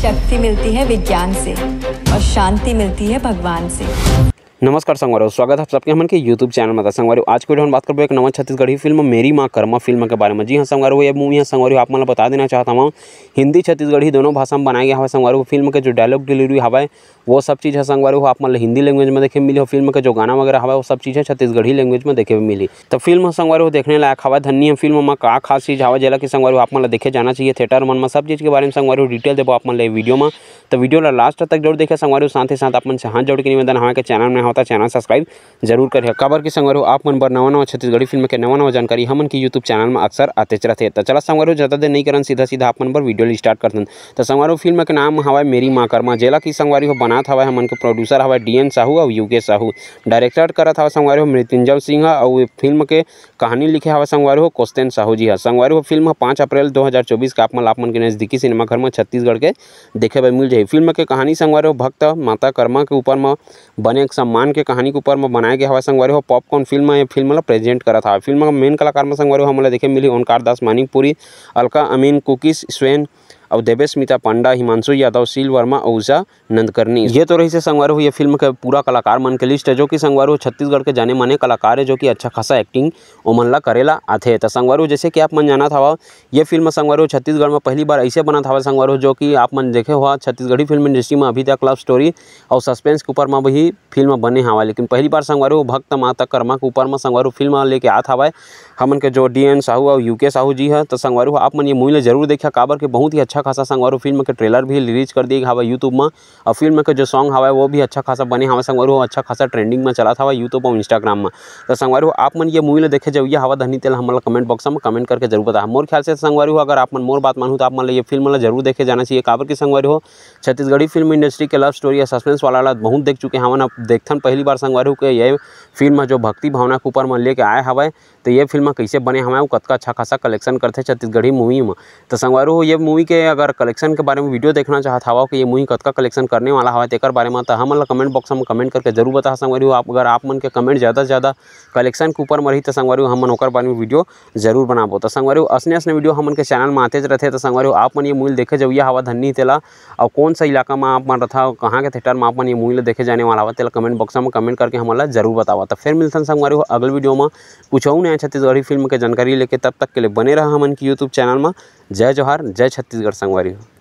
शक्ति मिलती है विज्ञान से और शांति मिलती है भगवान से। नमस्कार संगवारी, स्वागत है आप सबके हमन के यूट्यूब चैनल में। संगवारी, आज के वीडियो में बात करबो एक नवा छत्तीसगढ़ी फिल्म मेरी माँ कर्मा फिल्म के बारे में। जी हाँ संगवारी, ये मूवी है संगवारी, आप मन बता देना चाहता हूँ हिंदी छत्तीसगढ़ी दोनों भाषा में बनाया गया है। संगवारी फिल्म के जो डायलॉग डिलीवरी हवा वो सब चीज़ है संगवारी, आप मन हिंदी लैंग्वेज में देखे मिली। फिल्म के जो गाना वगैरह हवा वो सब चीज़ है छत्तीसगढ़ी लैंग्वेज में देखे मिली। तो फिल्म संगवारी देखने लायक हवा। धन्य फिल्म में का खास चीज़ हवा जेला कि संगवारी आप मन देखे जाना चाहिए थिएटर मन में। सब चीज़ के बारे में संगवारी डिटेल देबो आप मन वीडियो में, तो वीडियो ला लास्ट तक जरूर देखे संगवारी। साथ ही साथ आप मन से हाथ जोड़ के निवेदन हमारे चैनल में होता चैनल सब्सक्राइब जरूर करिए। काबर की संगवारी आप मन बर नवा छत्तीसगढ़ी फिल्म के नवा जानकारी हमन की यूट्यूब चैनल में अक्सर आते रहते। तो चला संगवारी ज़्यादा देर नहीं करन, सीधा आप मन बर वीडियो स्टार्ट करते। तो संगवारी फिल्म के नाम हवा मेरी माँ कर्मा, जेला की संगवारी हो बनात हवा हमन के प्रोड्यूसर हवा DN साहू और UK साहू। डायरेक्टर करत हवा संगवारी हो मृत्युंजय सिंह और फिल्म के कहानी लिखे हवा संगवारी हो कौस्तेन साहू। जी हाँ संगवारी हो फिल्म 5 अप्रैल 2024 का आप मन के नज़दीकी सिनेमा घर में छत्तीसगढ़ के देखे बर मिल जाए। फिल्म के कहानी संगवारी हो भक्त माता कर्मा के ऊपर में बने एक सम्मान के कहानी के ऊपर में बनाया गया हवा संगवारी हो। पॉपकॉर्न फिल्म ये फिल्म ला प्रेजेंट करा था। फिल्म का मेन कलाकार में संगवारी हो हमला देखे मिली ओंकार दास मानिकपुरी, अलका अमीन, कुकीस स्वेन और देवेश स्मिता पांडा, हिमांशु यादव, शील वर्मा और उषा नंदकर्णी। ये तो रही से संगवारी हो ये फिल्म के पूरा कलाकार मन के लिस्ट है, जो कि संगवारी हो छत्तीसगढ़ के जाने माने कलाकार है, जो कि अच्छा खासा एक्टिंग ओमन ला करेला आथे। तो संगवारी हो जैसे कि आप मन जाना था ये फिल्म संगवारी हो छत्तीसगढ़ में पहली बार ऐसे बना था संगवारी हो, जो कि आप मन देखे हुआ छत्तीसगढ़ी फिल्म इंडस्ट्री में अभी तक लव स्टोरी और सस्पेंस के ऊपर में भी फिल्म बने हवा, लेकिन पहली बार संगवारी हो भक्त माता कर्मा के ऊपर में संगवारी फिल्म लेके आत हवा हमन के जो DN साहू और UK साहू जी है। तो संगवारी हो आप मन ये मूवी जरूर देखा, काबर के बहुत ही अच्छा खासा संगवारी फिल्म के ट्रेलर भी रिलीज कर दिए हवा यूट्यूब में, और फिल्म के जो सॉन्ग हवा वो भी अच्छा खासा बने हवा संगवारी हो, अच्छा खासा ट्रेंडिंग में चला था यूट्यूब और इंस्टाग्राम में। तो संगवारी हो आप मन ये मूवी देखे जाइए हवा धनी तेल हमला कमेंट बॉक्स में कमेंट करके जरूर बता। मोर ख्याल से संगवारी हो अगर आप मन मोर बात मानू तो आप मन ये फिल्म ला जरूर देखे जाना चाहिए, काबर की संगवारी हो छत्तीसगढ़ी फिल्म इंडस्ट्री के लव स्टोरी या सस्पेंस वाला बहुत देख चुके हैं। अब देखथन पहली बार संगवारी हो के ये फिल्म जो भक्ति भावना के ऊपर में लेके आए हवा, तो ये फिल्म कैसे बने हमें कतका अच्छा खासा कलेक्शन करते छत्तीसगढ़ी मूवी में। तो संगवारी हो ये मूवी के अगर कलेक्शन के बारे में वीडियो देखना चाहता हवा कि ये मूवी कतका कलेक्शन करने वाला हवा तेकर बारे में, तो हमन ला कमेंट बॉक्स में कमेंट करके जरूर बता संगवारी हो। आप अगर आप मन के कमेंट ज़्यादा से ज़्यादा कलेक्शन के ऊपर में रही तो संगवारी हो हमन ओकर बारे में वीडियो जरूर बनाबो। तो संगवारी हो असने वीडियो हमन के चैनल में आते रहते। तो संगवारी हो आप मन ये मूवी देखे जाइए हवा धन्नी तेला, और कौन सा इलाका में आप मन रहा कहाँ के थिएटर में आप मन ये मूवी देखे जाने वाला हवा तेला कमेंट बॉक्स में कमेंट करके हमन ला जरूर बतावा। तो फिर मिलते हैं संगवारी हो अगले वीडियो में कुछ और नया छत्तीसगढ़ी फिल्म के जानकारी लेके, तब तक के लिए बने रहा हमन की यूट्यूब चैनल में। जय जोहार, जय छत्तीसगढ़ संगवारी हो।